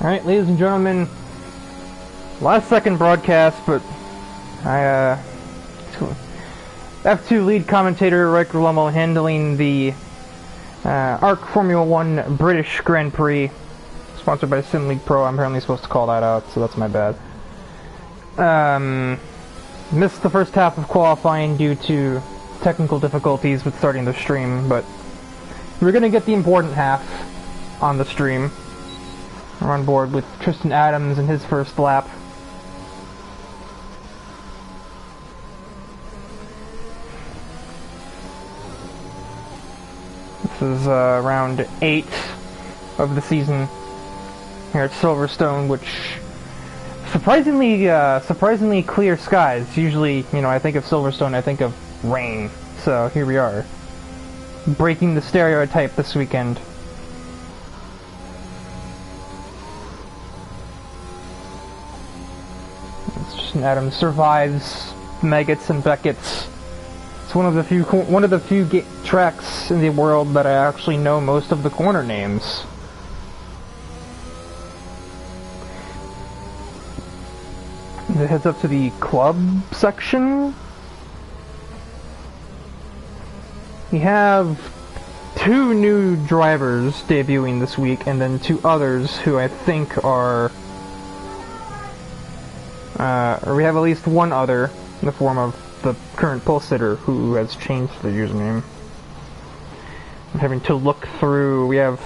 Alright, ladies and gentlemen, last second broadcast, but I F2 lead commentator Riker Lummel handling the ARC Formula 1 British Grand Prix, sponsored by Sim League Pro. I'm apparently supposed to call that out, so that's my bad. Missed the first half of qualifying due to technical difficulties with starting the stream, but we're going to get the important half on the stream. We're on board with Tristan Adams in his first lap. This is round 8 of the season here at Silverstone, which surprisingly clear skies. Usually, I think of Silverstone, I think of rain. So here we are, breaking the stereotype this weekend. Adams survives Meggetts and Beckett's. It's one of the few tracks in the world that I actually know most of the corner names. It heads up to the club section. We have 2 new drivers debuting this week, and then 2 others who I think are... or we have at least one other in the form of the current pole sitter who has changed the username. I'm having to look through. We have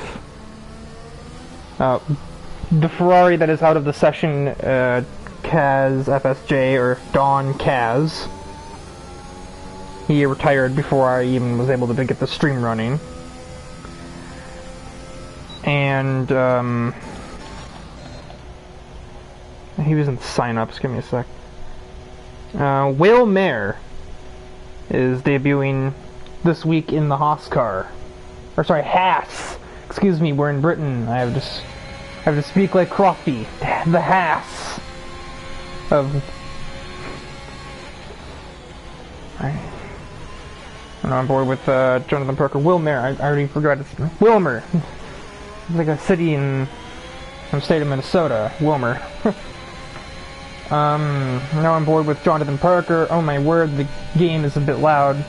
the Ferrari that is out of the session, Kaz FSJ, or Don Kaz. He retired before I even was able to get the stream running. And he was in sign-ups, give me a sec. Will Mayer is debuting this week in the Haas car. Or sorry, Haas! Excuse me, we're in Britain. I have to speak like Crofty. The Haas of... I'm on board with Jonathan Parker. Will Mayer, I already forgot his name. Wilmer! It's like a city in the state of Minnesota. Wilmer. Now I'm board with Jonathan Parker. Oh my word, the game is a bit loud.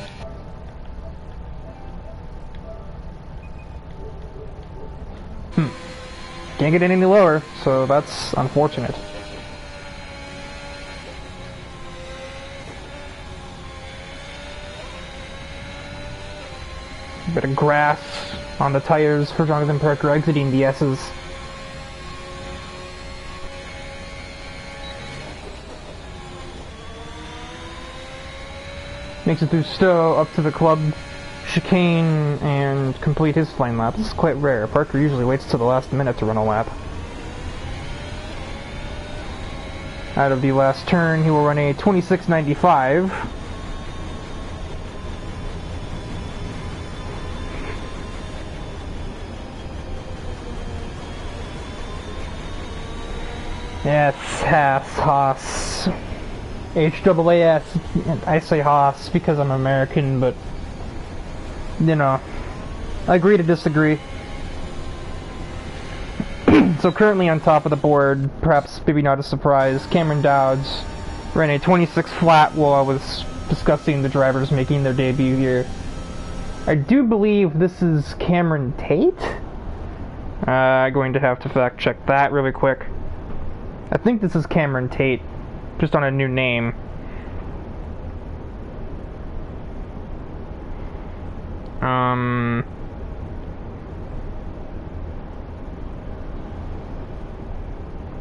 Can't get any lower, so that's unfortunate. Bit of grass on the tires for Jonathan Parker exiting the S's. Makes it through Stowe, up to the club chicane, and complete his flying lap. This is quite rare. Parker usually waits till the last minute to run a lap. Out of the last turn, he will run a 26.95. Yes, Haas. HAAS, I say Haas because I'm American, but, I agree to disagree. So currently on top of the board, perhaps maybe not a surprise, Cameron Dowds ran a 26 flat while I was discussing the drivers making their debut here. I do believe this is Cameron Tate. Going to have to fact check that really quick. I think this is Cameron Tate, just on a new name.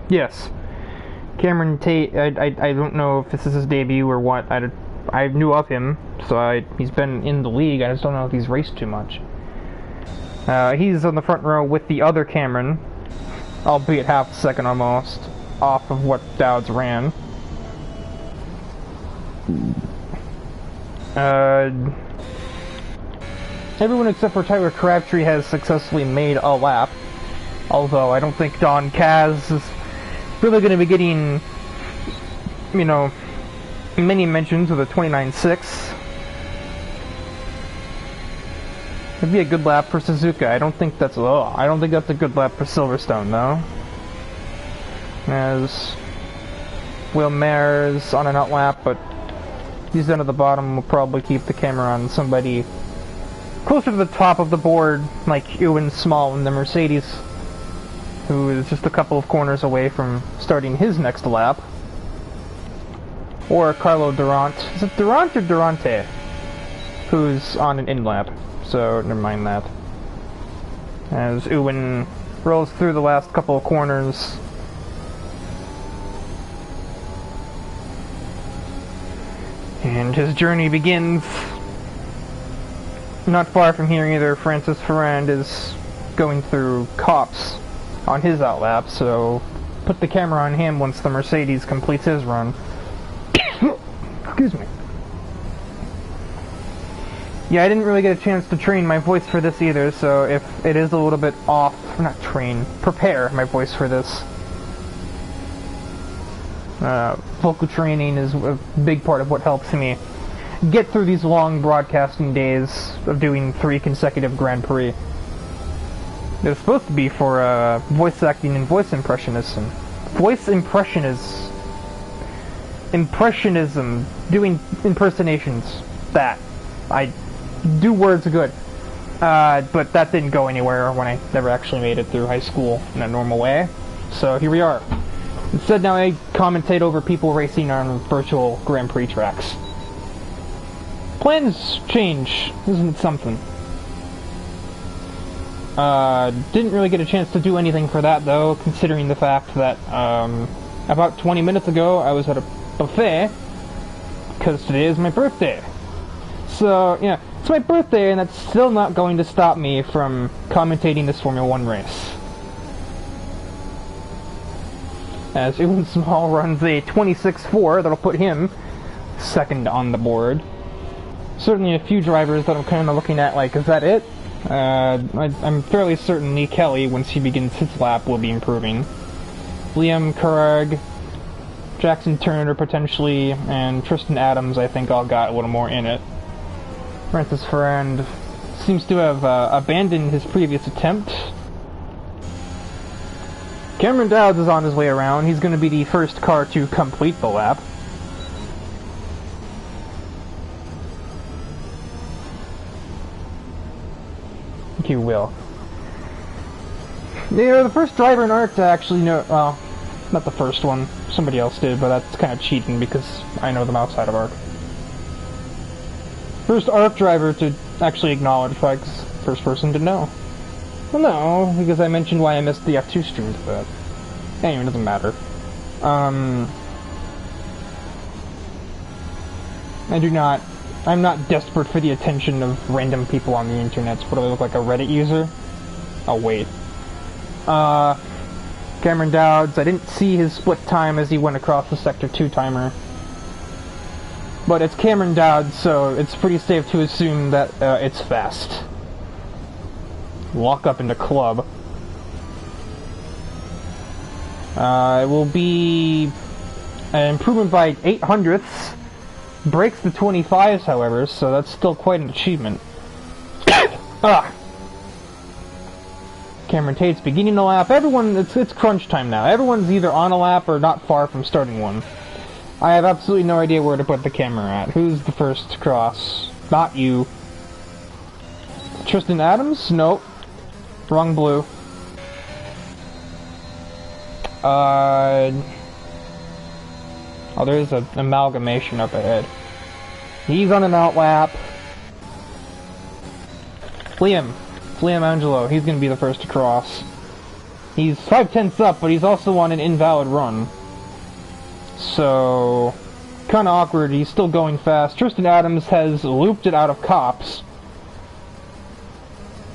Yes, Cameron Tate. I don't know if this is his debut or what. I knew of him, so he's been in the league. I just don't know if he's raced too much. He's on the front row with the other Cameron, albeit half a second almost off of what Dowds ran. Everyone except for Tyler Crabtree has successfully made a lap, although I don't think Don Kaz is really going to be getting, many mentions with a 29.6. It'd be a good lap for Suzuka. I don't think that's a good lap for Silverstone, though. As Wilmer's on an outlap, but he's down at the bottom. Will probably keep the camera on somebody closer to the top of the board, like Ewan Small in the Mercedes, who is just a couple of corners away from starting his next lap. Or Carlo Durant. Is it Durant or Durante? Who's on an in-lap. So, never mind that. As Ewan rolls through the last couple of corners. And his journey begins. Not far from here either, Francis Ferrand is going through cops on his outlap, so put the camera on him once the Mercedes completes his run. Excuse me. Yeah, I didn't really get a chance to train my voice for this either, so if it is a little bit off, not train, prepare my voice for this. Vocal training is a big part of what helps me get through these long broadcasting days of doing 3 consecutive Grand Prix. It was supposed to be for voice acting and voice impressionism. Impressionism, doing impersonations. That. I do words good. But that didn't go anywhere when I never actually made it through high school in a normal way. So here we are. Instead now I commentate over people racing on virtual Grand Prix tracks. Plans change, isn't it something? Didn't really get a chance to do anything for that though, considering the fact that about 20 minutes ago I was at a buffet, because today is my birthday. So, yeah, it's my birthday and that's still not going to stop me from commentating this Formula 1 race. As Ewan Small runs a 26.4, that'll put him second on the board. Certainly a few drivers that I'm kind of looking at like, is that it? I'm fairly certain Lee Kelly, once he begins his lap, will be improving. Liam Kurag, Jackson Turner potentially, and Tristan Adams I think all got a little more in it. Francis Ferrand seems to have abandoned his previous attempt. Cameron Dowds is on his way around. He's going to be the first car to complete the lap. You will. You're the first driver in ARC to actually know, well, not the first one, somebody else did, but that's kind of cheating because I know them outside of ARC. First ARC driver to actually acknowledge Fight's first person to know. Well, no, because I mentioned why I missed the F2 stream for that. Anyway, it doesn't matter. I'm not desperate for the attention of random people on the internet. What do I look like, a Reddit user? Oh, wait. Cameron Dowds, I didn't see his split time as he went across the Sector 2 timer. But it's Cameron Dowds, so it's pretty safe to assume that it's fast. Walk up into club. It will be an improvement by 0.08. Breaks the 25s, however, so that's still quite an achievement. Cameron Tate's beginning the lap. Everyone, it's crunch time now. Everyone's either on a lap or not far from starting one. I have absolutely no idea where to put the camera at. Who's the first to cross? Not you. Tristan Adams? Nope. Wrong blue. Oh, there's an amalgamation up ahead. He's on an outlap. Liam Angelo, he's gonna be the first to cross. He's 5/10 up, but he's also on an invalid run. So, kinda awkward, he's still going fast. Tristan Adams has looped it out of cops.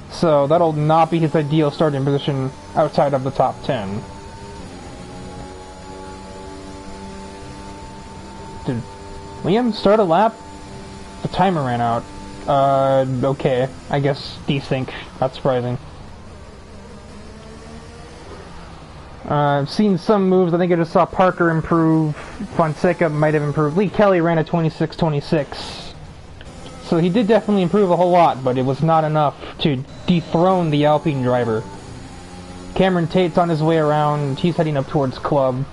So, that'll not be his ideal starting position outside of the top 10. Did Liam start a lap? The timer ran out. Okay. I guess desync. Not surprising. I've seen some moves. I think I just saw Parker improve. Fonseca might have improved. Lee Kelly ran a 26.26. So he did definitely improve a whole lot, but it was not enough to dethrone the Alpine driver. Cameron Tate's on his way around. He's heading up towards Club.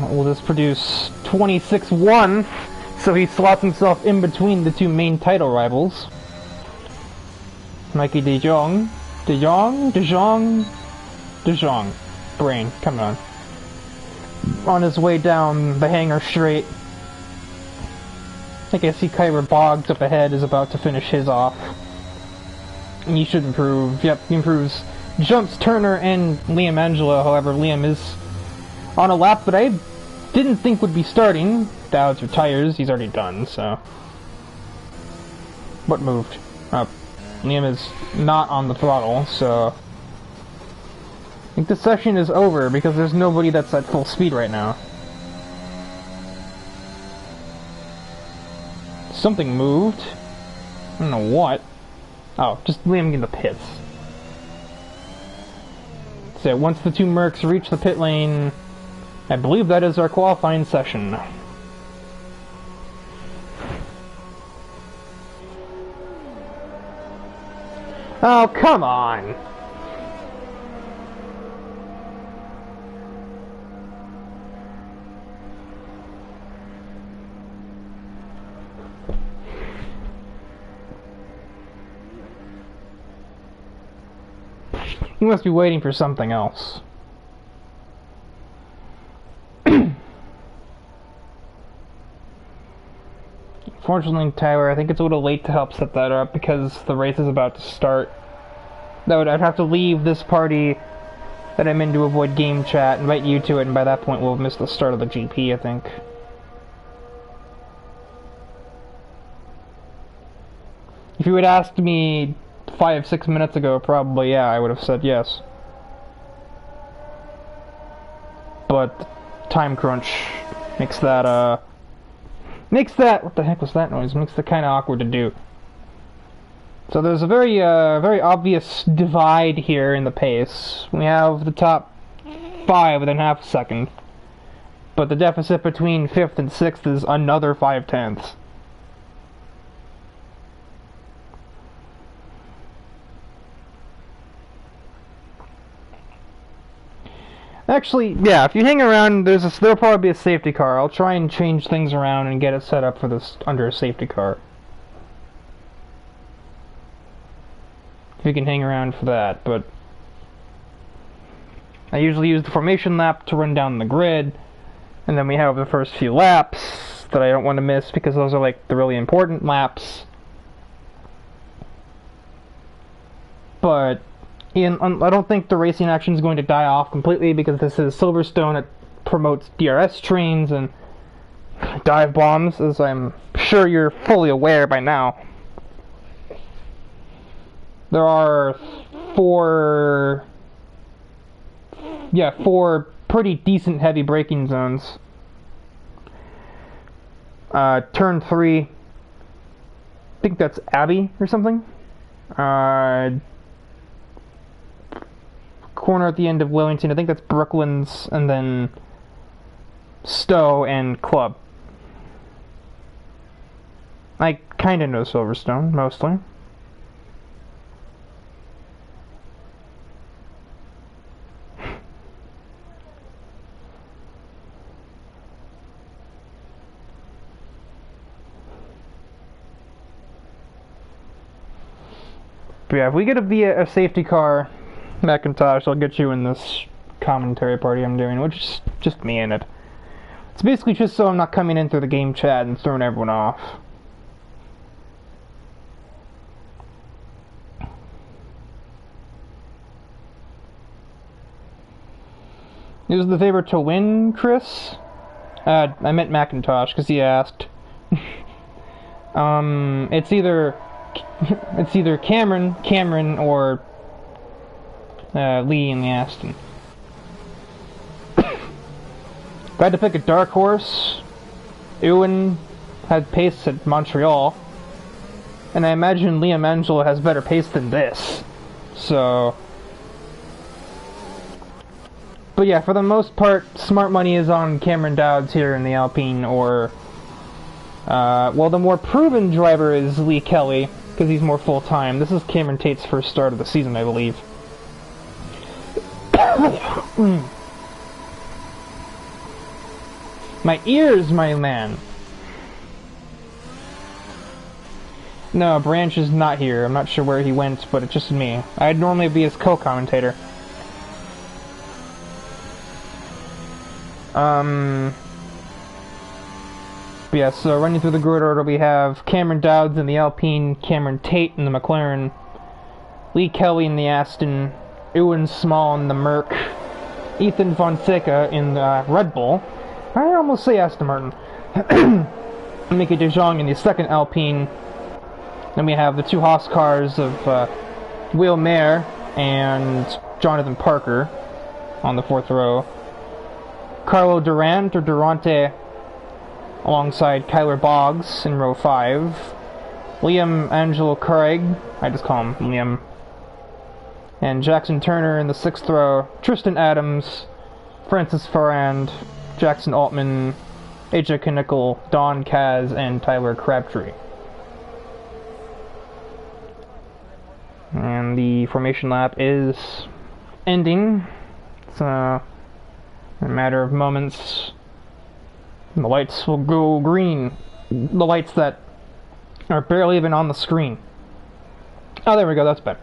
We'll just produce 26-1, so he slots himself in between the two main title rivals. Mikey De Jong. Brain, come on. On his way down the hangar straight. I think I see Kyra Boggs up ahead is about to finish his off. And he should improve. Yep, he improves. Jumps Turner and Liam Angelo, however, Liam is on a lap that I didn't think would be starting. Dowds retires, he's already done, so. What moved? Liam is not on the throttle, so. I think the session is over because there's nobody that's at full speed right now. Something moved. I don't know what. Oh, just Liam in the pits. So once the two Mercs reach the pit lane, I believe that is our qualifying session. Oh, come on! He must be waiting for something else. Fortunately, Tyler, I think it's a little late to help set that up because the race is about to start. I'd have to leave this party that I'm in to avoid game chat, invite you to it, and by that point we'll have missed the start of the GP, I think. If you had asked me 5-6 minutes ago, probably, yeah, I would have said yes. But time crunch makes that, what the heck was that noise? Makes it kind of awkward to do. So there's a very obvious divide here in the pace. We have the top 5 within half a second. But the deficit between 5th and 6th is another 5/10. Actually, yeah, if you hang around, there'll probably be a safety car. I'll try and change things around and get it set up for this under a safety car. If you can hang around for that, but I usually use the formation lap to run down the grid, and then we have the first few laps that I don't want to miss because those are like the really important laps. But I don't think the racing action is going to die off completely because this is Silverstone. It promotes DRS trains and dive bombs, as I'm sure you're fully aware by now. There are 4 pretty decent heavy braking zones. Turn 3, I think that's Abbey or something. Corner at the end of Wellington, I think that's Brooklands, and then Stowe and Club. I kinda know Silverstone, mostly. But yeah, if we get a safety car, Macintosh, I'll get you in this commentary party I'm doing, which is just me in it. It's basically just so I'm not coming in through the game chat and throwing everyone off. Is the favorite to win, Chris? I meant Macintosh, because he asked. It's either Cameron, or Lee in the Aston. If I had to pick a dark horse, Ewan had pace at Montreal, and I imagine Liam Angelo has better pace than this. So, but yeah, for the most part, smart money is on Cameron Dowds here in the Alpine, or Well, the more proven driver is Lee Kelly, because he's more full-time. This is Cameron Tate's first start of the season, I believe. My ears, my man! No, Branch is not here. I'm not sure where he went, but it's just me. I'd normally be his co-commentator. Yeah, so running through the grid order, we have Cameron Dowds in the Alpine, Cameron Tate in the McLaren, Lee Kelly in the Aston, Ewan Small in the Merc, Ethan Fonseca in the Red Bull. I almost say Aston Martin. Mickey De Jong in the second Alpine. Then we have the two Haas cars of Will Mayer and Jonathan Parker on the fourth row. Carlo Durant, or Durante, alongside Kyler Boggs in row 5. Liam Angelo Craig, I just call him Liam. And Jackson Turner in the 6th row. Tristan Adams, Francis Farrand, Jackson Altman, AJ Knickel, Don Kaz, and Tyler Crabtree. And the formation lap is ending. It's a matter of moments. The lights will go green. The lights that are barely even on the screen. Oh, there we go, that's better.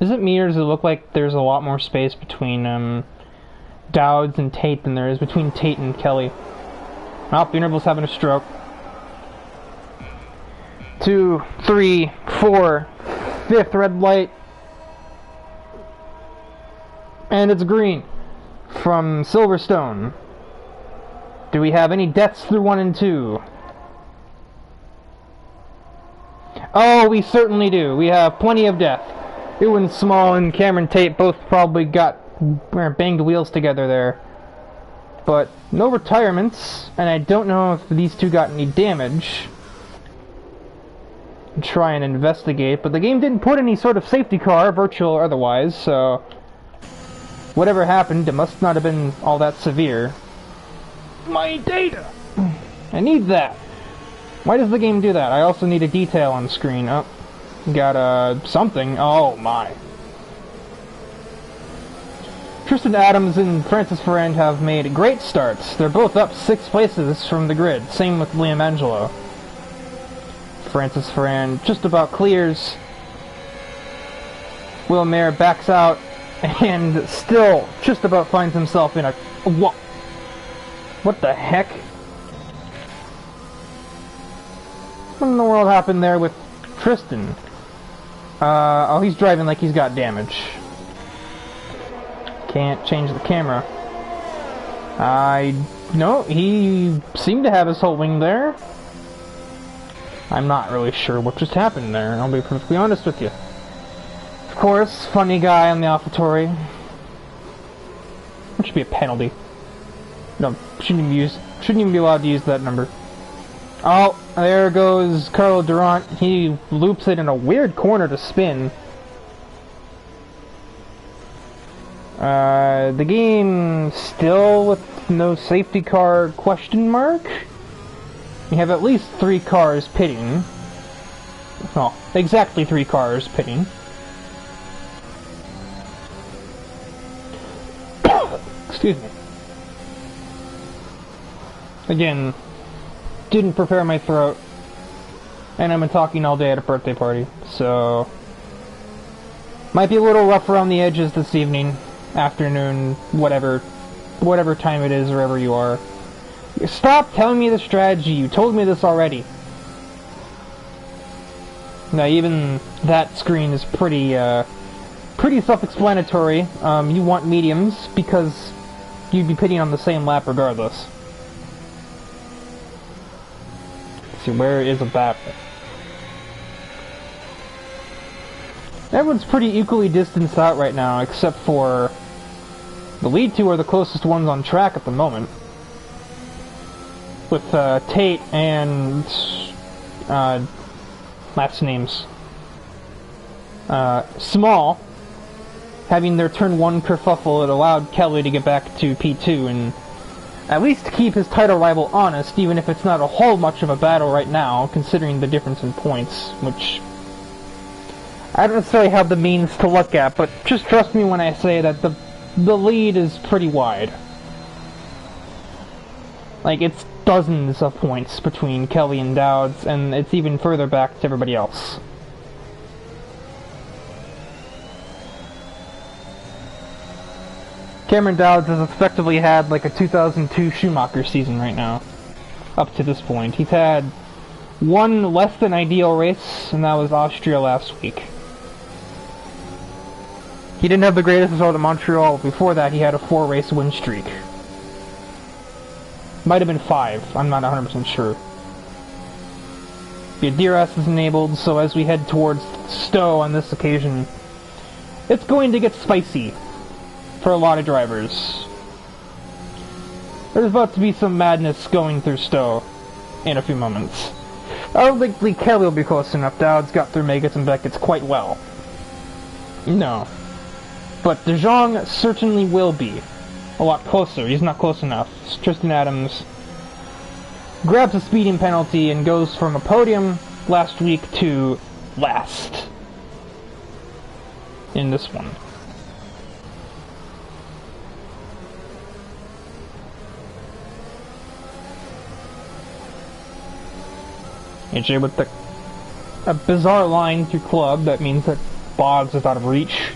Is it me, or does it look like there's a lot more space between Dowds and Tate than there is between Tate and Kelly? Oh, Beanerble's having a stroke. 2, 3, 4, 5th red light. And it's green from Silverstone. Do we have any deaths through 1 and 2? Oh, we certainly do. We have plenty of death. Ewan Small and Cameron Tate both probably got banged wheels together there. But no retirements, and I don't know if these two got any damage. Try and investigate, but the game didn't put any sort of safety car, virtual or otherwise, so whatever happened, it must not have been all that severe. My data! I need that! Why does the game do that? I also need a detail on screen. Oh, got something. Oh my. Tristan Adams and Francis Farrand have made great starts. They're both up 6 places from the grid. Same with Liam Angelo. Francis Farrand just about clears. Will Mayer backs out and still just about finds himself in a... What the heck? What in the world happened there with Tristan? Oh, he's driving like he's got damage. Can't change the camera. No, he seemed to have his whole wing there. I'm not really sure what just happened there, I'll be perfectly honest with you. Of course, funny guy on the AlphaTauri. That should be a penalty. No, shouldn't even be allowed to use that number. Oh, there goes Carlo Durant. He loops it in a weird corner to spin. The game still with no safety car question mark? We have at least 3 cars pitting. Well, exactly 3 cars pitting. Excuse me. Again, didn't prepare my throat, and I've been talking all day at a birthday party, so might be a little rough around the edges this evening, afternoon, whatever time it is, wherever you are. Stop telling me the strategy, you told me this already. Now, even that screen is pretty self-explanatory. You want mediums, because you'd be pitting on the same lap regardless. Let's see, where is a battle? Everyone's pretty equally distanced out right now, except for the lead 2 are the closest ones on track at the moment. With Tate and last names Small having their turn 1 kerfuffle. It allowed Kelly to get back to P2 and at least keep his title rival honest, even if it's not a whole much of a battle right now, considering the difference in points, which I don't necessarily have the means to look at, but just trust me when I say that the lead is pretty wide. Like, it's dozens of points between Kelly and Dowds, and it's even further back to everybody else. Cameron Dowds has effectively had like a 2002 Schumacher season right now, up to this point. He's had one less than ideal race, and that was Austria last week. He didn't have the greatest result at Montreal. Before that, he had a 4-race win streak. Might have been 5, I'm not 100% sure. The DRS is enabled, so as we head towards Stowe on this occasion, it's going to get spicy for a lot of drivers. There's about to be some madness going through Stowe in a few moments. I don't think Lee Kelly will be close enough. Dowds got through Megats and Beckett's quite well. No. But De Jong certainly will be a lot closer. He's not close enough. Tristan Adams grabs a speeding penalty and goes from a podium last week to last in this one. AJ with a bizarre line through club, that means that Boggs is out of reach.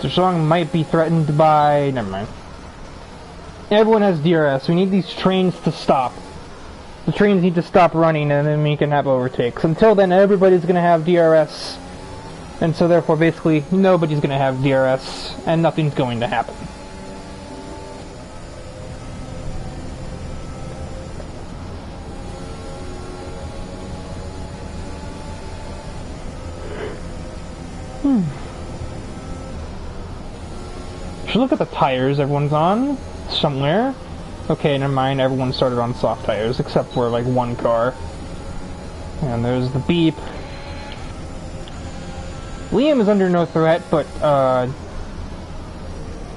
Zhang might be threatened by... never mind. Everyone has DRS. We need these trains to stop. The trains need to stop running, and then we can have overtakes. Until then, everybody's going to have DRS. And so therefore, basically, nobody's going to have DRS, and nothing's going to happen. Should look at the tires everyone's on somewhere. Okay, never mind, everyone started on soft tires except for like one car. And there's the beep. Liam is under no threat, but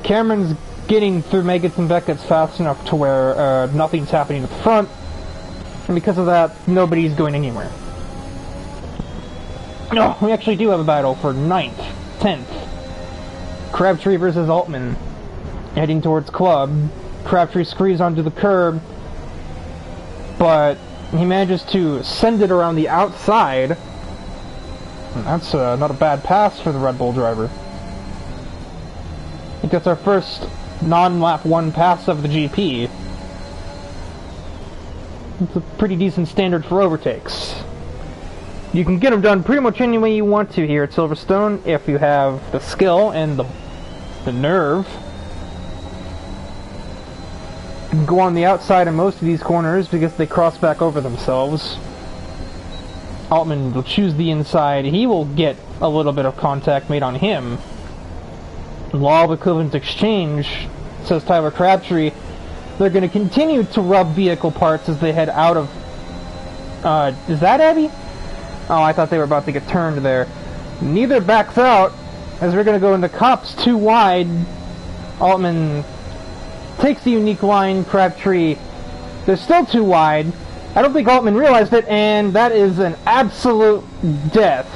Cameron's getting through Megats and Beckett's fast enough to where nothing's happening at the front, and because of that, nobody's going anywhere. No, we actually do have a battle for 9th, 10th. Crabtree versus Altman, heading towards club. Crabtree screeds onto the curb, but he manages to send it around the outside. And that's not a bad pass for the Red Bull driver. I think that's our first non-lap 1 pass of the GP. It's a pretty decent standard for overtakes. You can get them done pretty much any way you want to here at Silverstone if you have the skill and the nerve. You can go on the outside of most of these corners because they cross back over themselves. Altman will choose the inside. He will get a little bit of contact made on him. Law of equivalent exchange, says Tyler Crabtree. They're going to continue to rub vehicle parts as they head out of... is that Abby? Oh, I thought they were about to get turned there. Neither backs out, as we're going to go into Cops too wide. Altman takes the unique line, Crabtree. They're still too wide. I don't think Altman realized it, and that is an absolute death.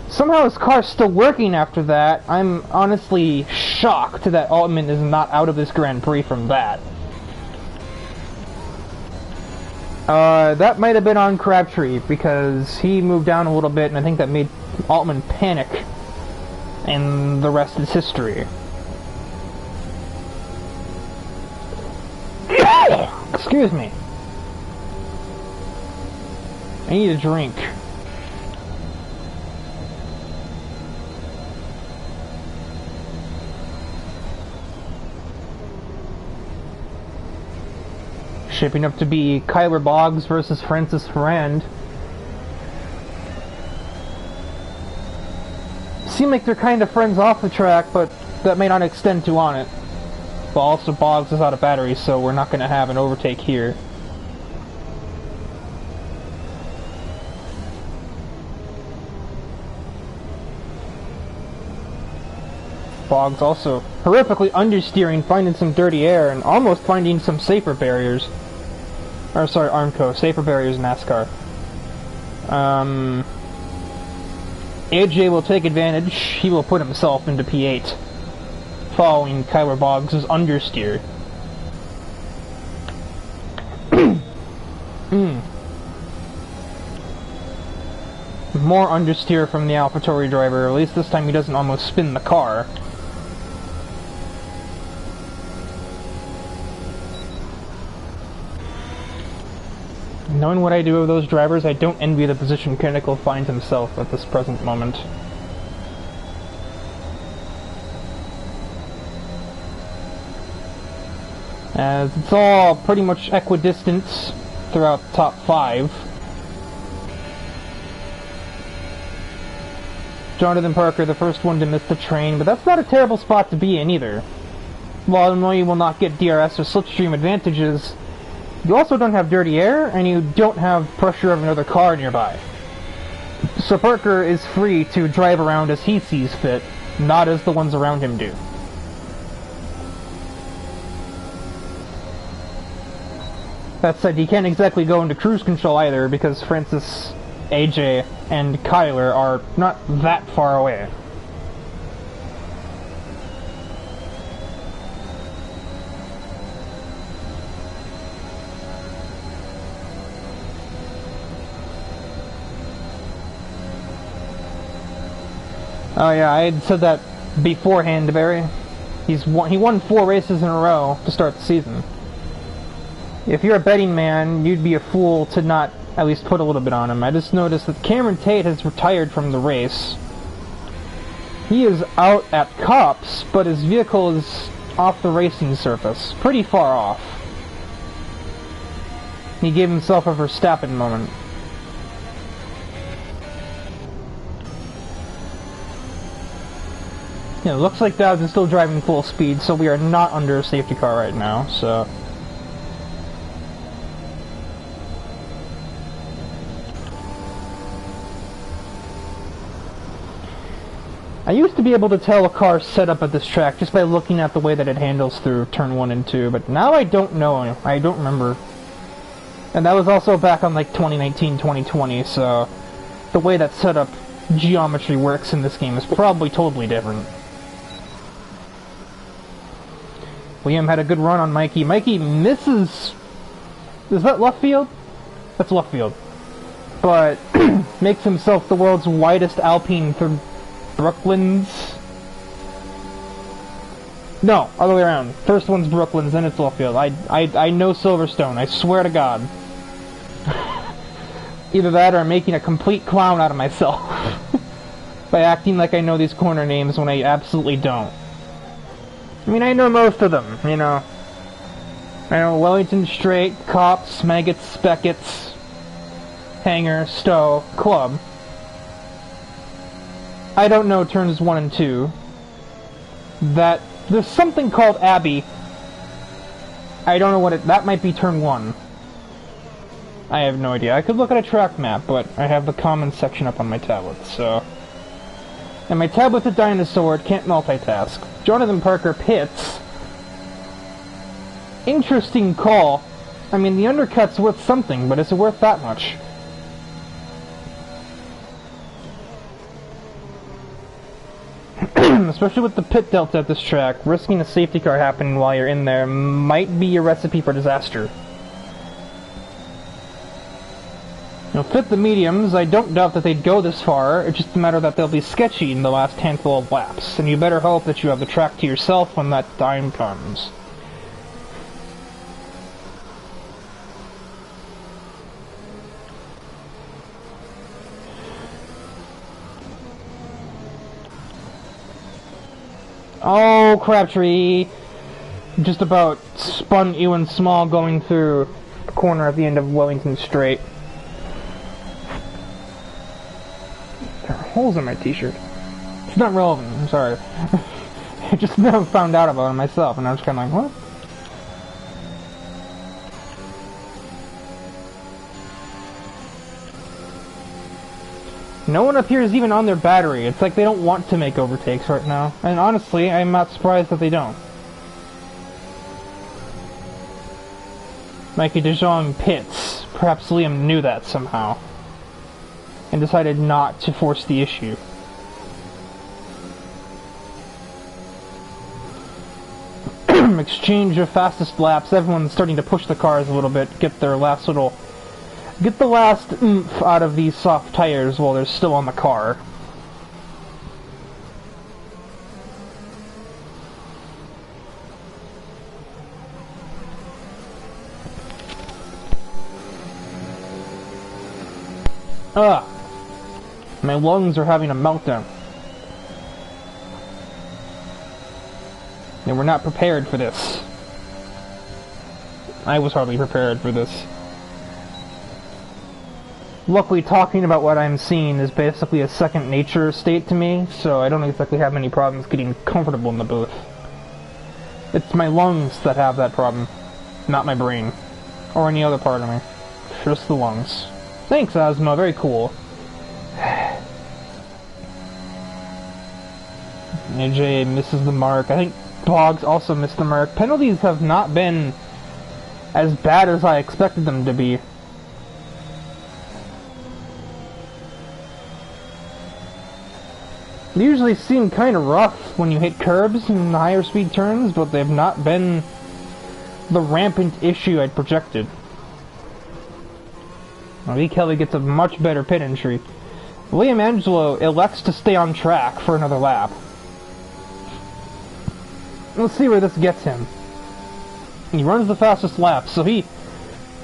Somehow his car's still working after that. I'm honestly shocked that Altman is not out of this Grand Prix from that. That might have been on Crabtree, because he moved down a little bit, and I think that made Altman panic. And the rest is history. Excuse me. I need a drink. Shaping up to be Kyler Boggs versus Francis Ferrand. Seem like they're kind of friends off the track, but that may not extend to on it. But also Boggs is out of batteries, so we're not going to have an overtake here. Boggs also horrifically understeering, finding some dirty air, and almost finding some safer barriers. Or sorry, Armco, safer barriers in NASCAR. AJ will take advantage. He will put himself into P8, following Kyler Boggs' understeer. More understeer from the AlphaTauri driver. At least this time he doesn't almost spin the car. Knowing what I do with those drivers, I don't envy the position Pinnacle finds himself at this present moment. As it's all pretty much equidistant throughout the top 5. Jonathan Parker, the first one to miss the train, but that's not a terrible spot to be in either. While I know you will not get DRS or slipstream advantages, you also don't have dirty air, and you don't have pressure of another car nearby. So Parker is free to drive around as he sees fit, not as the ones around him do. That said, he can't exactly go into cruise control either, because Francis, AJ, and Kyler are not that far away. Oh yeah, I had said that beforehand, Barry. He won 4 races in a row to start the season. If you're a betting man, you'd be a fool to not at least put a little bit on him. I just noticed that Cameron Tate has retired from the race. He is out at Cops, but his vehicle is off the racing surface, pretty far off. He gave himself a Verstappen moment. Yeah, it looks like Dowds is still driving full speed, so we are not under a safety car right now, so... I used to be able to tell a car's set up at this track just by looking at the way that it handles through turn 1 and 2, but now I don't know. I don't remember. And that was also back on like 2019, 2020, so the way that setup geometry works in this game is probably totally different. Liam had a good run on Mikey. Mikey misses... Is that left field? That's left field. But makes himself the world's widest Alpine through Brooklands. No, other way around. First one's Brooklands, then it's left field. I know Silverstone, I swear to God. Either that or I'm making a complete clown out of myself. By acting like I know these corner names when I absolutely don't. I mean, I know most of them, you know. I know Wellington Straight, Cops, Maggots, Beckets, Hanger, Stowe, Club. I don't know turns 1 and 2. That... There's something called Abbey. I don't know what it... That might be turn 1. I have no idea. I could look at a track map, but I have the common section up on my tablet, so... And my tablet's a dinosaur, it can't multitask. Jonathan Parker pits. Interesting call. I mean, the undercut's worth something, but is it worth that much? Especially with the pit delta at this track, risking a safety car happening while you're in there might be a recipe for disaster. You'll fit the mediums. I don't doubt that they'd go this far. It's just a matter that they'll be sketchy in the last handful of laps, and you better hope that you have the track to yourself when that time comes. Oh, Crabtree! Just about spun Ewan Small going through the corner at the end of Wellington Straight. There are holes in my t-shirt. It's not relevant, I'm sorry. I just now found out about it myself, and I was kind of like, what? No one appears even on their battery. It's like they don't want to make overtakes right now. And honestly, I'm not surprised that they don't. Mikey DeJong pits. Perhaps Liam knew that somehow. And decided not to force the issue. Exchange of fastest laps. Everyone's starting to push the cars a little bit, get the last oomph out of these soft tires while they're still on the car. Ugh. My lungs are having a meltdown. They were not prepared for this. I was hardly prepared for this. Luckily, talking about what I'm seeing is basically a second nature state to me, so I don't exactly have many problems getting comfortable in the booth. It's my lungs that have that problem, not my brain, or any other part of me. Just the lungs. Thanks, Asmo, very cool. AJ misses the mark. I think Boggs also missed the mark. Penalties have not been as bad as I expected them to be. They usually seem kind of rough when you hit curbs and higher speed turns, but they've not been the rampant issue I'd projected. Lee Kelly gets a much better pit entry. Liam Angelo elects to stay on track for another lap. Let's see where this gets him. He runs the fastest lap, so he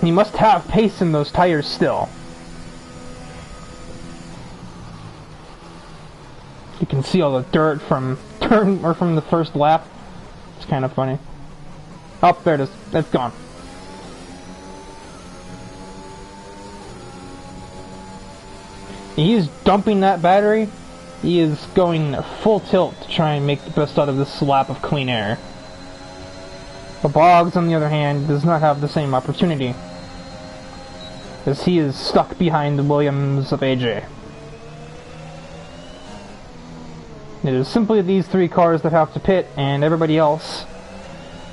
must have pace in those tires still. You can see all the dirt from the first lap. It's kind of funny. Oh, there it is. It's gone. He is dumping that battery. He is going full tilt to try and make the best out of this lap of clean air. But Boggs, on the other hand, does not have the same opportunity, as he is stuck behind the Williams of AJ. It is simply these three cars that have to pit, and everybody else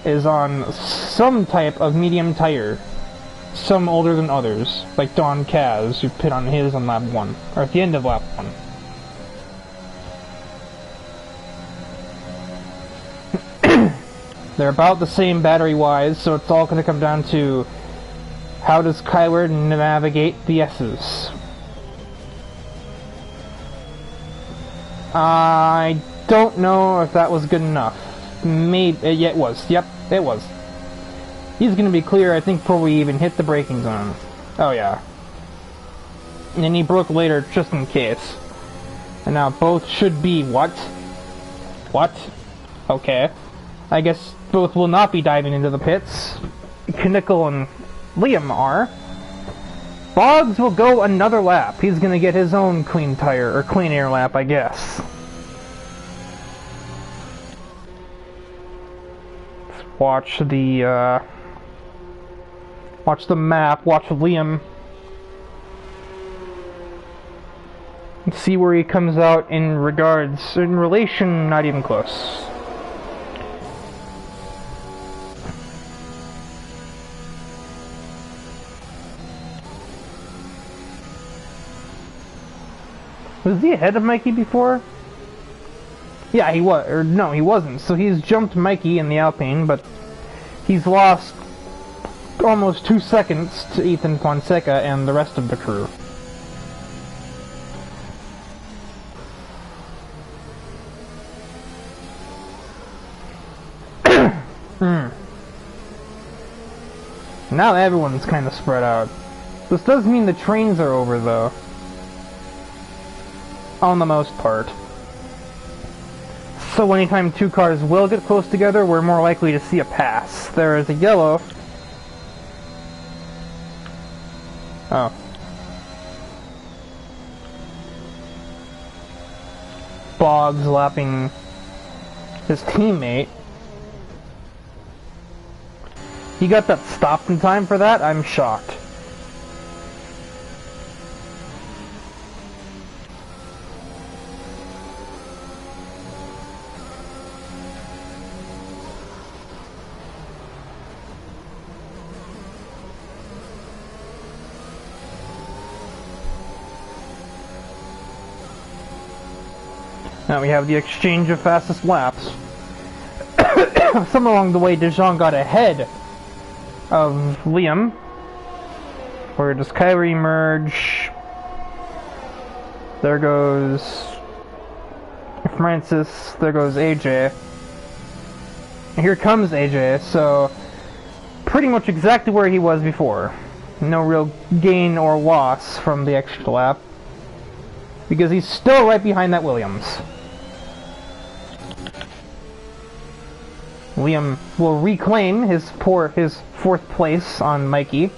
is on some type of medium tire. Some older than others, like Don Kaz, who pit on his on lap 1, or at the end of lap 1. They're about the same battery-wise, so it's all going to come down to how does Kyler navigate the S's. I don't know if that was good enough. Maybe, yeah, it was. Yep, it was. He's going to be clear, I think, before we even hit the braking zone. Oh, yeah. And then he broke later, just in case. And now both should be what? What? Okay. I guess both will not be diving into the pits. Knickel and Liam are. Boggs will go another lap. He's going to get his own clean tire, or clean air lap, I guess. Let's watch the map, watch Liam. And see where he comes out in relation, not even close. Was he ahead of Mikey before? Yeah, he was. Or no, he wasn't. So he's jumped Mikey in the Alpine, but he's lost almost 2 seconds to Ethan Fonseca and the rest of the crew. Now everyone's kind of spread out. This does mean the trains are over, though. On the most part. So anytime two cars will get close together, we're more likely to see a pass. There is a yellow. Oh. Boggs lapping his teammate. He got that stopped in time for that? I'm shocked. Now we have the exchange of fastest laps. Somewhere along the way, Dijon got ahead of Liam. Where does Kyrie merge? There goes Francis. There goes AJ. And here comes AJ. So pretty much exactly where he was before. No real gain or loss from the extra lap. Because he's still right behind that Williams. Liam will reclaim his fourth place on Mikey.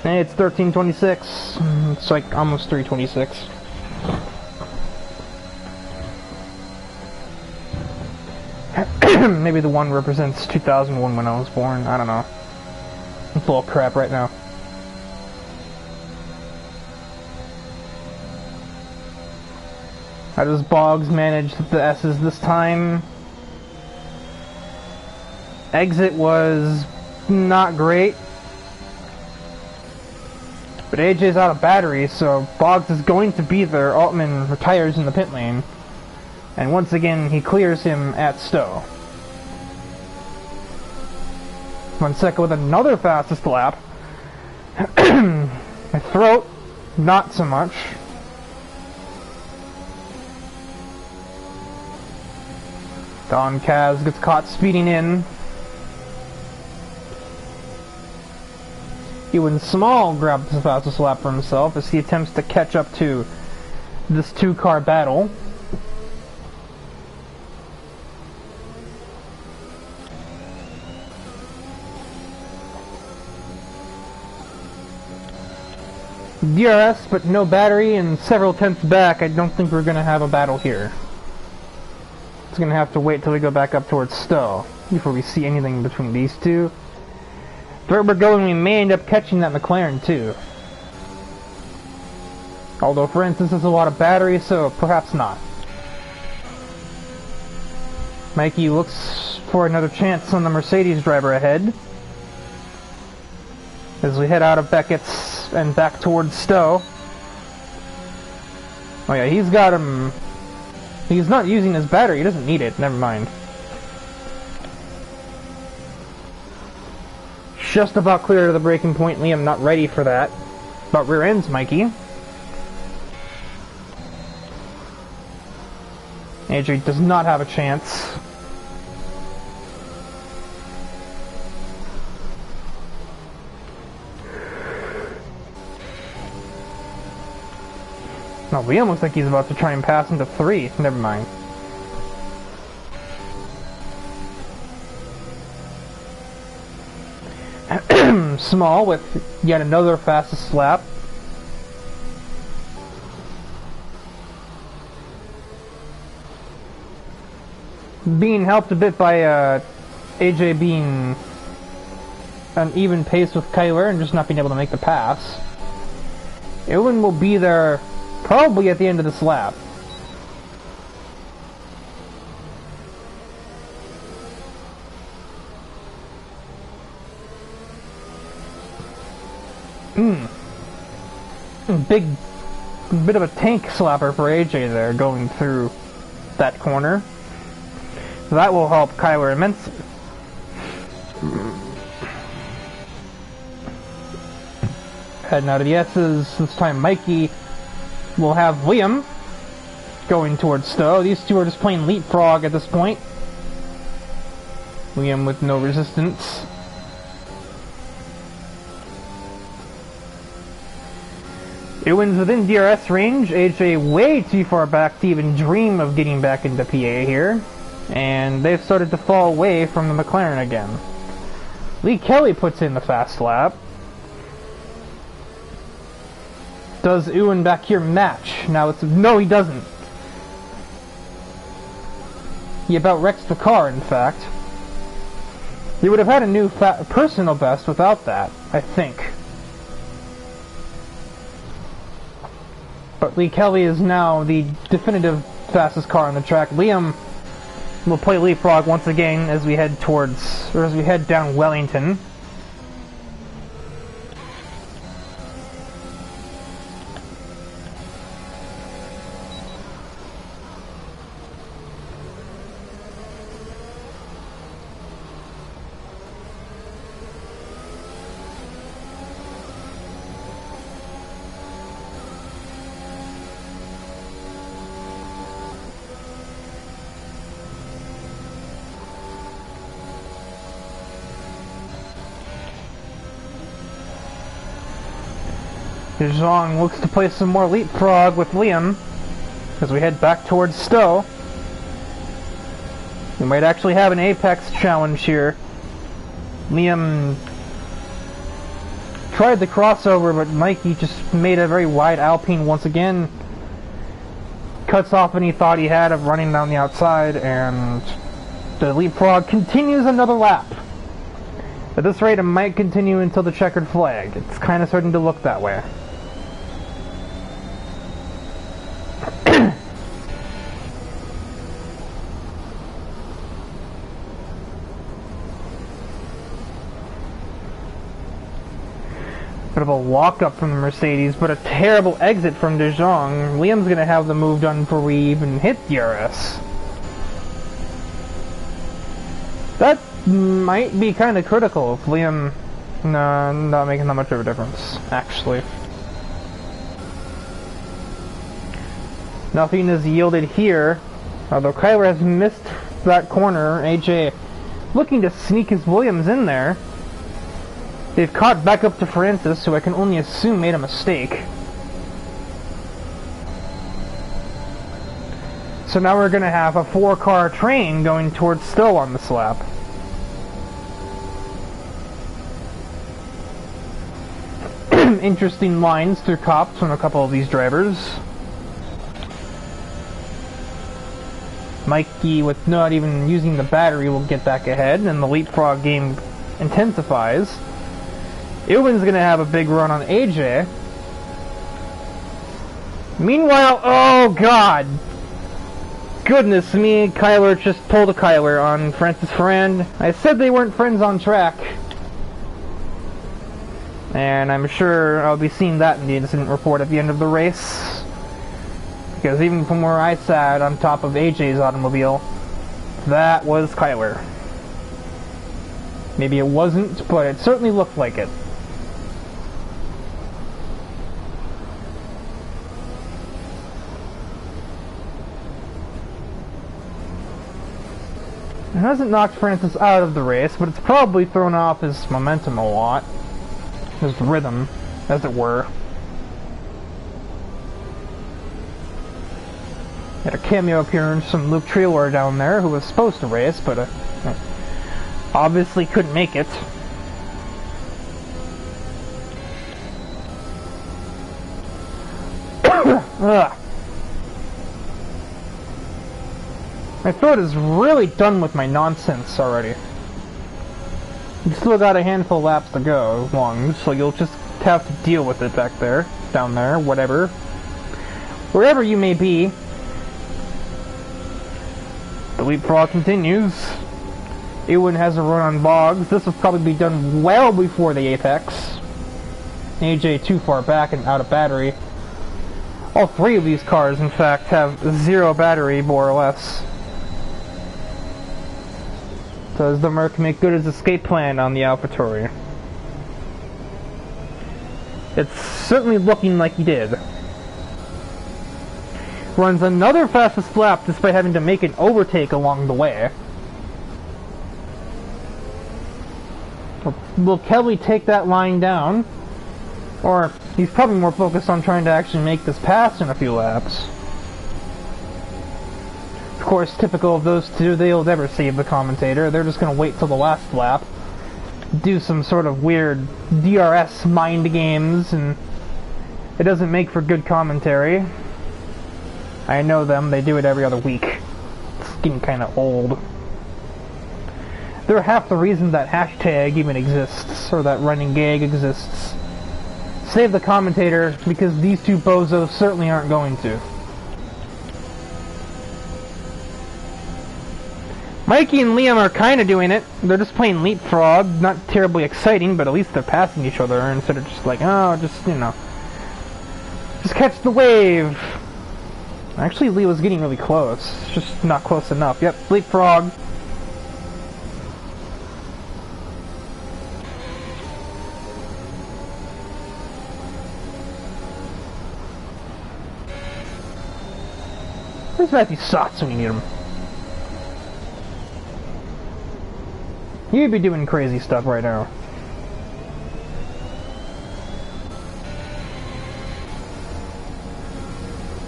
And it's 13:26. It's like almost 3:26. Maybe the one represents 2001 when I was born. I don't know. I'm full of crap right now. How does Boggs manage the S's this time? Exit was not great. But AJ's out of battery, so Boggs is going to be there. Altman retires in the pit lane. And once again, he clears him at Stowe. 1 second with another fastest lap. My throat, not so much. Don Kaz gets caught speeding in. Ewan Small grabs the fastest lap for himself as he attempts to catch up to this two-car battle. DRS, but no battery and several tenths back. I don't think we're going to have a battle here. It's going to have to wait till we go back up towards Stowe before we see anything between these two. Where we're going, we may end up catching that McLaren too. Although, for instance, there's a lot of battery, so perhaps not. Mikey looks for another chance on the Mercedes driver ahead. As we head out of Beckett's and back towards Stowe. Oh yeah, he's got him. He's not using his battery, he doesn't need it, never mind. Just about clear to the braking point, Liam not ready for that. But rear ends Mikey. AJ does not have a chance. No, Liam looks like he's about to try and pass into 3. Never mind. Small with yet another fastest lap. Being helped a bit by AJ being an even pace with Kyler and just not being able to make the pass. Ewan will be there probably at the end of this lap. Big bit of a tank slapper for AJ there going through that corner. So that will help Kyler immensely. Heading out of the S's, this time Mikey will have Liam going towards Stowe. These two are just playing leapfrog at this point. Liam with no resistance. Ewan's within DRS range. AJ way too far back to even dream of getting back into PA here. And they've started to fall away from the McLaren again. Lee Kelly puts in the fast lap. Does Ewan back here match? Now it's... No, he doesn't. He about wrecks the car, in fact. He would have had a new personal best without that, I think. But Lee Kelly is now the definitive fastest car on the track. Liam will play leapfrog once again as we head towards, or as we head down Wellington. Zhang looks to play some more leapfrog with Liam as we head back towards Stowe. We might actually have an Apex challenge here. Liam tried the crossover, but Mikey just made a very wide Alpine once again. Cuts off any thought he had of running down the outside, and the leapfrog continues another lap. At this rate, it might continue until the checkered flag. It's kind of starting to look that way. Bit of a walk-up from the Mercedes, but a terrible exit from De Jong. Liam's gonna have the move done before we even hit DRS. That might be kind of critical if Liam... No, not making that much of a difference, actually. Nothing is yielded here, although Kyler has missed that corner. AJ looking to sneak his Williams in there. They've caught back up to Francis, who I can only assume made a mistake. So now we're going to have a 4-car train going towards Stowe on this lap. Interesting lines through cops from a couple of these drivers. Mikey, with not even using the battery, will get back ahead, and the leapfrog game intensifies. Ewan's going to have a big run on AJ. Meanwhile, oh god! Goodness me, Kyler just pulled a Kyler on Francis Ferrand. I said they weren't friends on track. And I'm sure I'll be seeing that in the incident report at the end of the race. Because even from where I sat on top of AJ's automobile, that was Kyler. Maybe it wasn't, but it certainly looked like it. It hasn't knocked Francis out of the race, but it's probably thrown off his momentum a lot. His rhythm, as it were. Had a cameo appearance from Luke Treloar down there, who was supposed to race, but obviously couldn't make it. Ugh. My throat is really done with my nonsense already. You've still got a handful of laps to go, long, so you'll just have to deal with it back there, down there, whatever. Wherever you may be. The leapfrog continues. Ewan has a run on Boggs. This will probably be done well before the apex. AJ too far back and out of battery. All three of these cars, in fact, have 0 battery, more or less. Does the Merc make good his escape plan on the AlphaTauri? It's certainly looking like he did. Runs another fastest lap despite having to make an overtake along the way. Will Kelly take that line down? Or he's probably more focused on trying to actually make this pass in a few laps. Of course, typical of those two, they'll never save the commentator. They're just going to wait till the last lap, do some sort of weird DRS mind games, and It doesn't make for good commentary. I know them, they do it every other week. It's getting kinda old. They're half the reason that hashtag even exists, or that running gag exists. Save the commentator, because these two bozos certainly aren't going to. Mikey and Liam are kinda doing it. They're just playing leapfrog, not terribly exciting, but at least they're passing each other instead of just like, oh, just, you know, just catch the wave. Actually, Lee was getting really close. Just not close enough. Yep, leapfrog. Where's Matthew Socks when you need him? You'd be doing crazy stuff right now.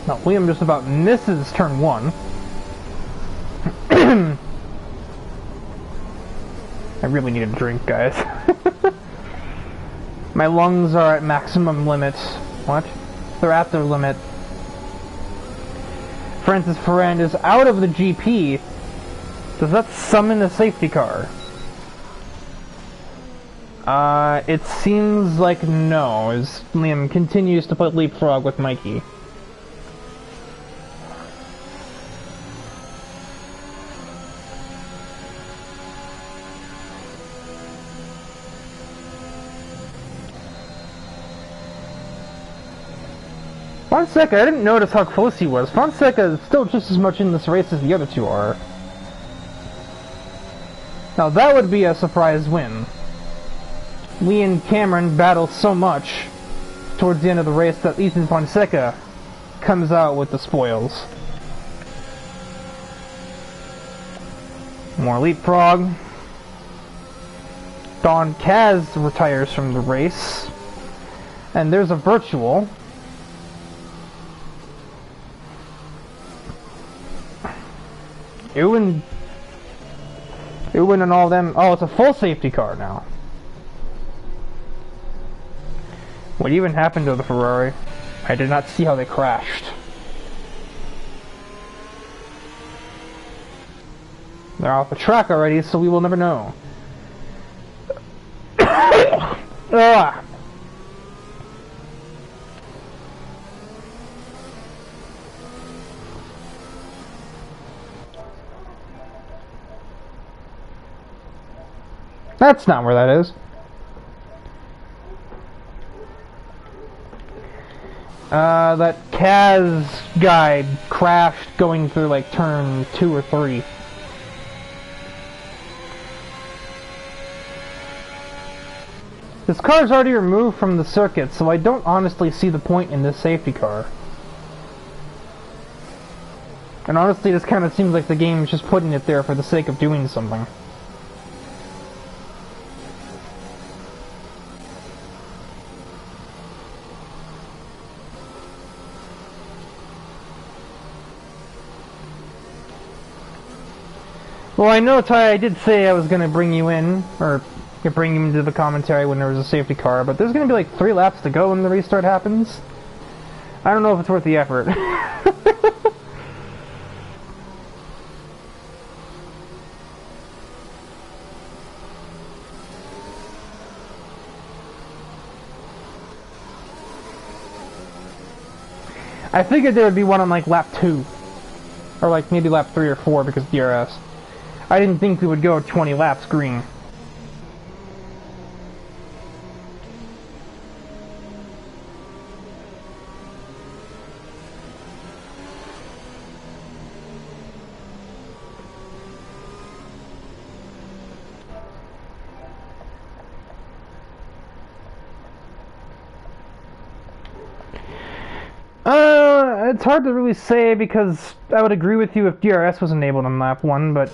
Now, Liam just about misses turn 1. I really need a drink, guys. My lungs are at maximum limit. What? They're at their limit. Francis Ferrand is out of the GP. Does that summon a safety car? It seems like no, as Liam continues to play leapfrog with Mikey. Fonseca, I didn't notice how close he was. Fonseca is still just as much in this race as the other two are. Now that would be a surprise win. Lee and Cameron battle so much towards the end of the race that Ethan Fonseca comes out with the spoils. More leapfrog. Don Kaz retires from the race. And there's a virtual. Ewan and all them. Oh, it's a full safety car now. What even happened to the Ferrari? I did not see how they crashed. They're off the track already, so we will never know. Ah. That's not where that is. That Kaz guy crashed going through like turn 2 or 3. This car's already removed from the circuit, so I don't honestly see the point in this safety car. And honestly, this kind of seems like the game is just putting it there for the sake of doing something. Well, I know, Ty, I did say I was going to bring you in, or bring you into the commentary when there was a safety car, but there's going to be like 3 laps to go when the restart happens. I don't know if it's worth the effort. I figured there would be one on like lap 2, or like maybe lap 3 or 4 because DRS. I didn't think we would go 20 laps green. It's hard to really say because I would agree with you if DRS was enabled on lap 1, but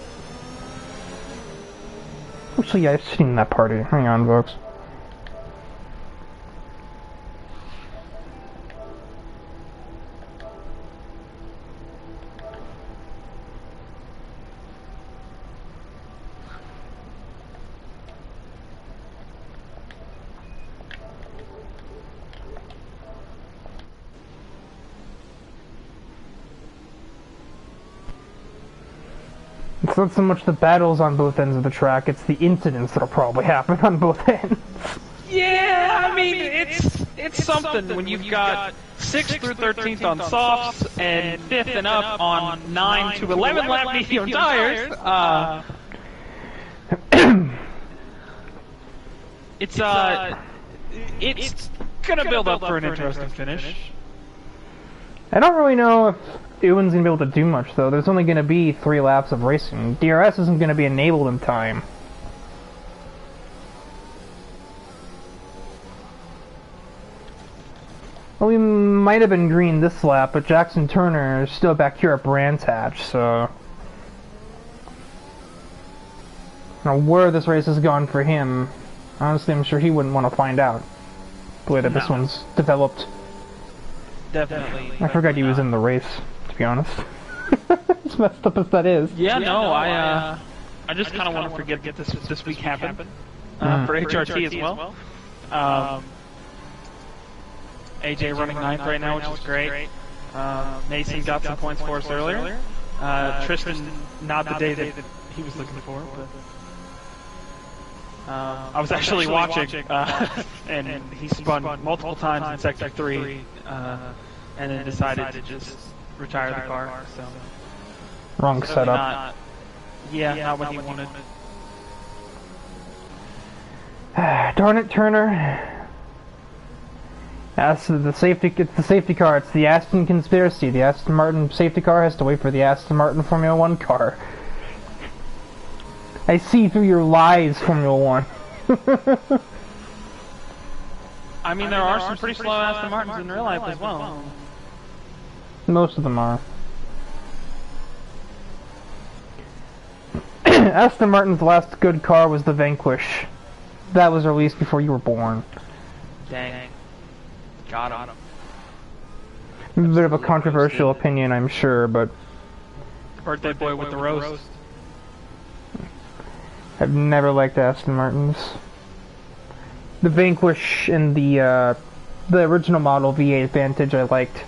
actually, yeah, I've seen that party. Hang on, folks. It's not so much the battles on both ends of the track, it's the incidents that'll probably happen on both ends. Yeah, I mean, it's something when you've got 6th through 13th on softs and 5th and up on 9 to 11 lap medium tires. It's gonna build up for an interesting finish. I don't really know if Ewan's gonna be able to do much though. There's only gonna be 3 laps of racing. DRS isn't gonna be enabled in time. Well, we might have been green this lap, but Jackson Turner is still back here at Brands Hatch, so... Now, where this race has gone for him, honestly, I'm sure he wouldn't want to find out. The way that this one's developed. Definitely. I forgot he was in the race, to be honest. As messed up as that is. Yeah, no, I just kind of want to forget that this week happened. For HRT as well. AJ running 9th right now, which is great. Mason got some points for us earlier. Tristan, not the day that he was looking for, but I was actually watching, and he spun multiple times in Sector 3, and then decided to just retire the car. So wrong setup. Not what he wanted. Darn it, Turner. As to the safety, it's the safety car. It's the Aston conspiracy. The Aston Martin safety car has to wait for the Aston Martin Formula 1 car. I see through your lies, Formula 1. I mean, there are some pretty slow Aston Martins in real life as well. Most of them are. Aston Martin's last good car was the Vanquish. That was released before you were born. Dang. Got him. A bit of a controversial opinion, I'm sure, but... Birthday boy with the roast. I've never liked Aston Martins. The Vanquish and the original model V8 Vantage I liked.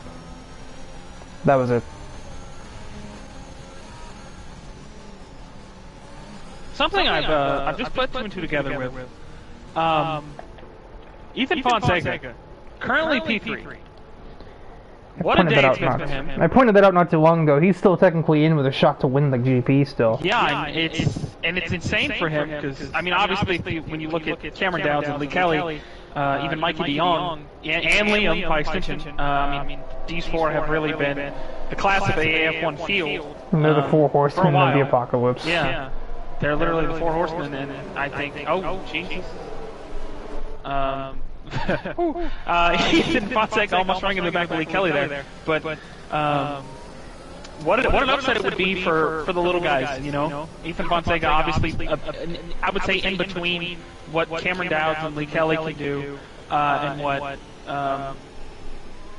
That was it. Something I've just put 2 and 2 together with. Ethan Fonseca, currently P3. What a day it's been for him. I pointed that out not too long ago. He's still technically in with a shot to win the GP still. Yeah, it's insane for him because I mean obviously when you look at Cameron Dowds and Lee Kelly, even Mikey DeYoung and Liam by extension, I mean these 4 have really been the class of the AF1 field. And they're the 4 horsemen of the apocalypse. Yeah, they're literally the 4 horsemen, and I think Jesus. Ethan Fonseca almost running in the back of Lee Kelly there, but what an upset it would be for the little guys, you know. Ethan Fonseca obviously, I would say in between what Cameron Dowds and Lee Kelly can do, and what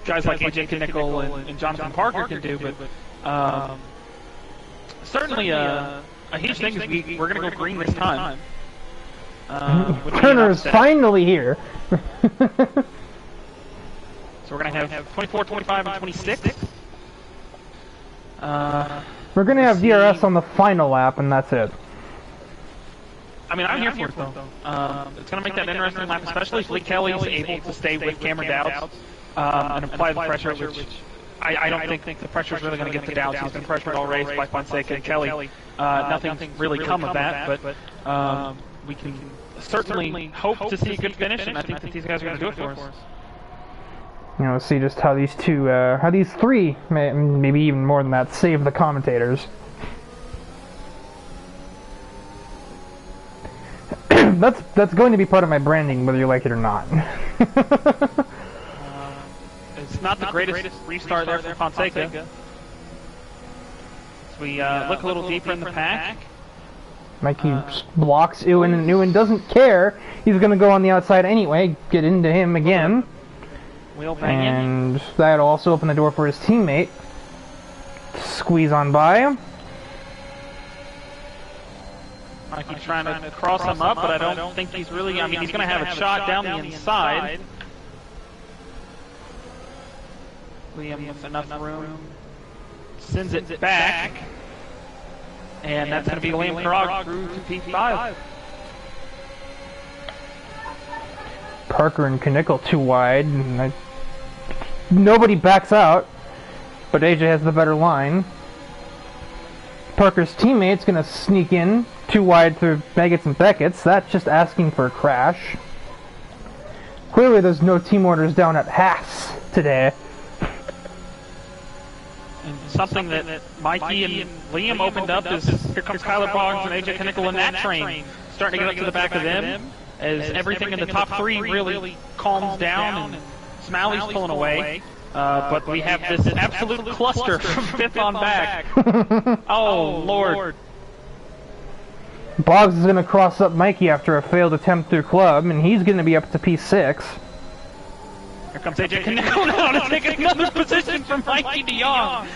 guys like AJ Knickel and Jonathan Parker can do, but certainly a huge thing is we're going to go green this time. Turner is finally here. So we're going to have 24, 25, and 26. We're going to have DRS on the final lap, and that's it. I mean, I'm here for it, though. It's going to make that interesting lap, especially if Lee Kelly is able to stay with Cameron Dowds and apply the pressure, which I don't think the pressure is really going to get to Dowds. He's been pressured all race by Fonseca and Kelly. Nothing's really come of that, but we can certainly hope to see a good finish, and I think that these guys are going to do it for us. You know, see just how these 3, maybe even more than that, save the commentators. That's going to be part of my branding, whether you like it or not. It's not the greatest restart there for Fonseca. As we look a little deeper in the pack. Mikey blocks Ewan, and Ewan doesn't care. He's going to go on the outside anyway, get into him again. And that'll also open the door for his teammate. Squeeze on by. Mikey's trying to cross him up, but I don't think he's really... I mean, he's going to have a shot down the inside. Liam with enough room. Sends it back. And that's going to be Liam Karag through to P5. Parker and Knickel too wide. And nobody backs out, but AJ has the better line. Parker's teammate's going to sneak in too wide through Maggots and Beckett's. That's just asking for a crash. Clearly there's no team orders down at Haas today. And something that Mikey and Liam opened up is here comes Kyler Boggs and AJ Knickel in that train, starting to get up to the back of them as everything in the top three really calms down and Smalley's pulling away. But we have this absolute cluster from fifth on back. Oh, Lord. Boggs is going to cross up Mikey after a failed attempt through club, and he's going to be up to P6. Here comes AJ Knickel now to take another position from Mikey DeYoung.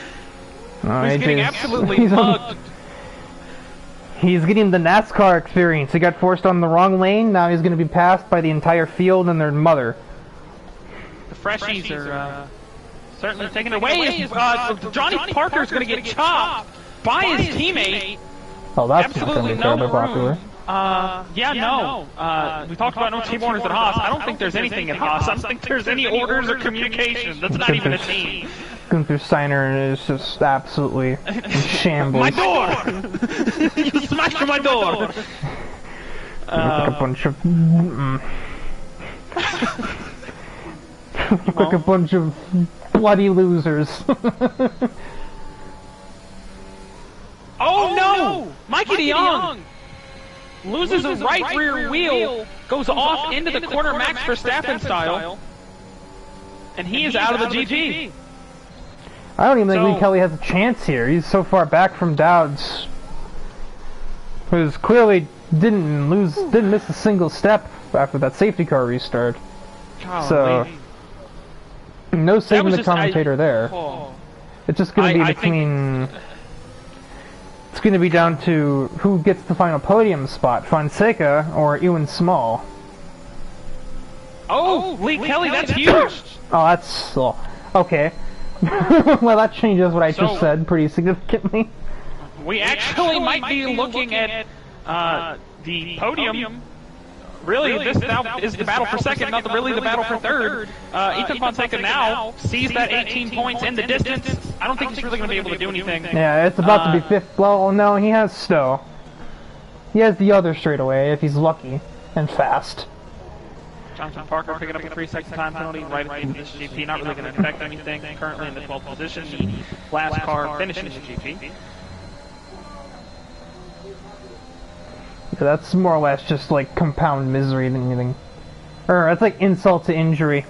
He's getting absolutely mugged. He's getting the NASCAR experience. He got forced on the wrong lane, now he's going to be passed by the entire field and their mother. The freshies are certainly taken away. Johnny Parker's going to get chopped by his teammate. Oh, that's not going to be terribly popular. We talked about no team orders at Haas. I don't think there's anything at Haas. I don't think there's any orders or communication. That's not even a team. Gunther Steiner is just absolutely in shambles. My door! You smashed my door! Like a bunch of... like a bunch of bloody losers. Oh no! Mikey DeYoung loses a right rear wheel, goes off into the corner Max Verstappen style, and he is out of the GP. I don't even think Lee Kelly has a chance here. He's so far back from Dowds, who's clearly didn't miss a single step after that safety car restart. So no saving the commentator there. It's just going to be between. It's going to be down to who gets the final podium spot, Fonseca or Ewan Small. Oh, Lee Kelly, that's huge! Oh, that's... Oh, okay. Well, that changes what I just said pretty significantly. We actually might be looking at the podium. Really, this now is the battle for second, not really the battle for third. Ethan Fonseca now sees that 18 points in the distance. I don't think he's really going to be able to do anything. Yeah, it's about to be fifth. Well, no, he has Stowe. He has the other straightaway if he's lucky and fast. Jonathan Parker picking up a 3-second time penalty right at the end of this GP. Not really going to affect anything. Currently in the 12th position. The last car finishing the GP. Yeah, that's more or less just like compound misery than anything. Or it's like insult to injury.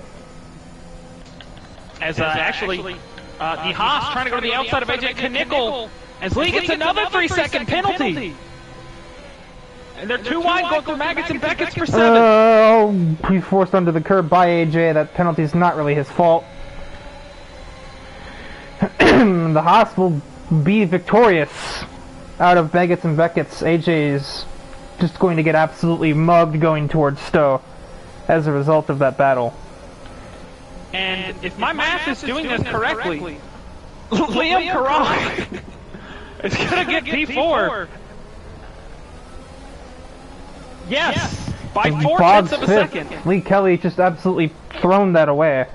As actually, the Haas trying to go to the outside of AJ Knickel. As Lee gets another 3-second penalty. And they're too wide, going through Maggots and Beckett's for 7. Oh, he's forced under the curb by AJ. That penalty's not really his fault. The Haas will be victorious out of Maggots and Beckett's. AJ's just going to get absolutely mugged going towards Stowe as a result of that battle. And if my math is doing this correctly, Liam Karag is going to get P4. Yes, by 4/10 of a second. Lee Kelly just absolutely thrown that away.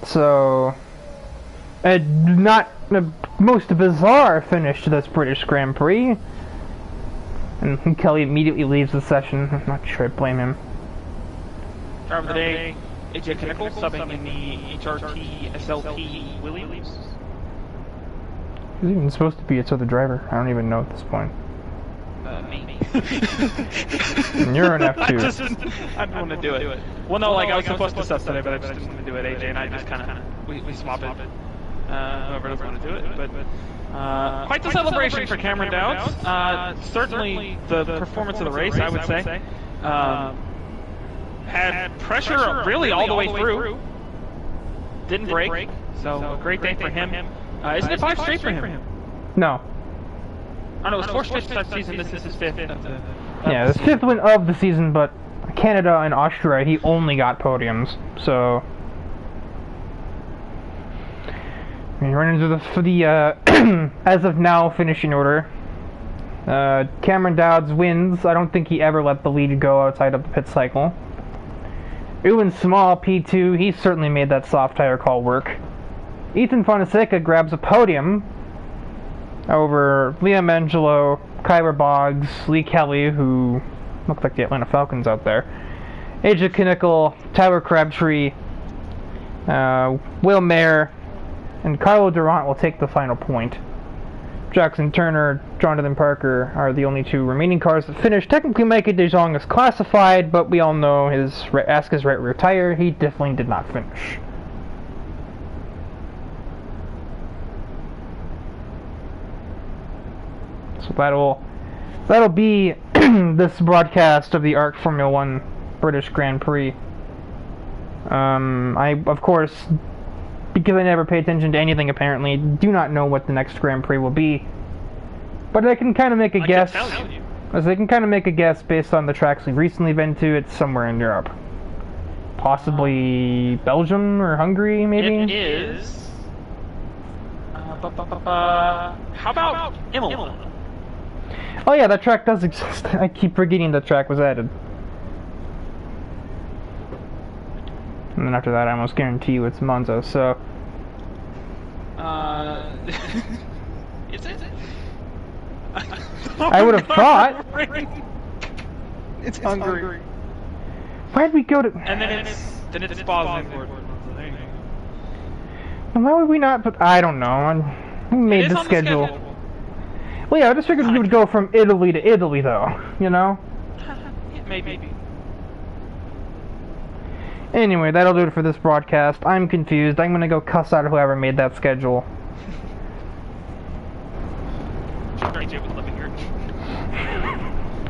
So, not the most bizarre finish to this British Grand Prix. And Kelly immediately leaves the session. I'm not sure I blame him. Driver of the day, AJ Knickel, subbing in the HRT SLT Williams. Who's even supposed to be its other driver? I don't even know at this point. Me. You're an F2. I didn't want to do it. Well, no, like I was supposed to sub today, but I just didn't want to do it. AJ and I just kind of, we swap it. Whoever doesn't want to do it, but quite the celebration for Cameron Dowds. Certainly the performance of the race, I would say. Had pressure really all the way through. Didn't break, so a great day for him. Isn't it 5 straight for him? No. I know it was 4 straight start season. This is his 5th. Yeah, the 5th win of the season, but Canada and Austria, he only got podiums. So We run into the as of now, finishing order. Cameron Dowds wins. I don't think he ever let the lead go outside of the pit cycle. Ewan Small, P2, he certainly made that soft tire call work. Ethan Fonseca grabs a podium over Liam Angelo, Kyler Boggs, Lee Kelly, who looked like the Atlanta Falcons out there, AJ Kinnickle, Tyler Crabtree, Will Mayer, and Carlo Durant will take the final point. Jackson Turner, Jonathan Parker are the only two remaining cars that finished. Technically, Micah DeJong is classified, but we all know ask his right rear tire. He definitely did not finish. So that'll be this broadcast of the ARC Formula One British Grand Prix. I, of course, because I never pay attention to anything apparently, do not know what the next Grand Prix will be. But I can kind of make a guess. As I can kind of make a guess based on the tracks we've recently been to. It's somewhere in Europe. Possibly Belgium or Hungary, maybe? It is. How about Imola? Oh yeah, that track does exist. I keep forgetting that track was added. And then after that, I almost guarantee you it's Monza, so... Is it? I would have thought. It's Hungary. Why'd we go to... And then it's Spa. And why would we not put... I don't know. We made the schedule. Well, yeah, I just figured we would go from Italy to Italy, though. You know? Maybe. Anyway, that'll do it for this broadcast. I'm confused. I'm gonna go cuss out whoever made that schedule.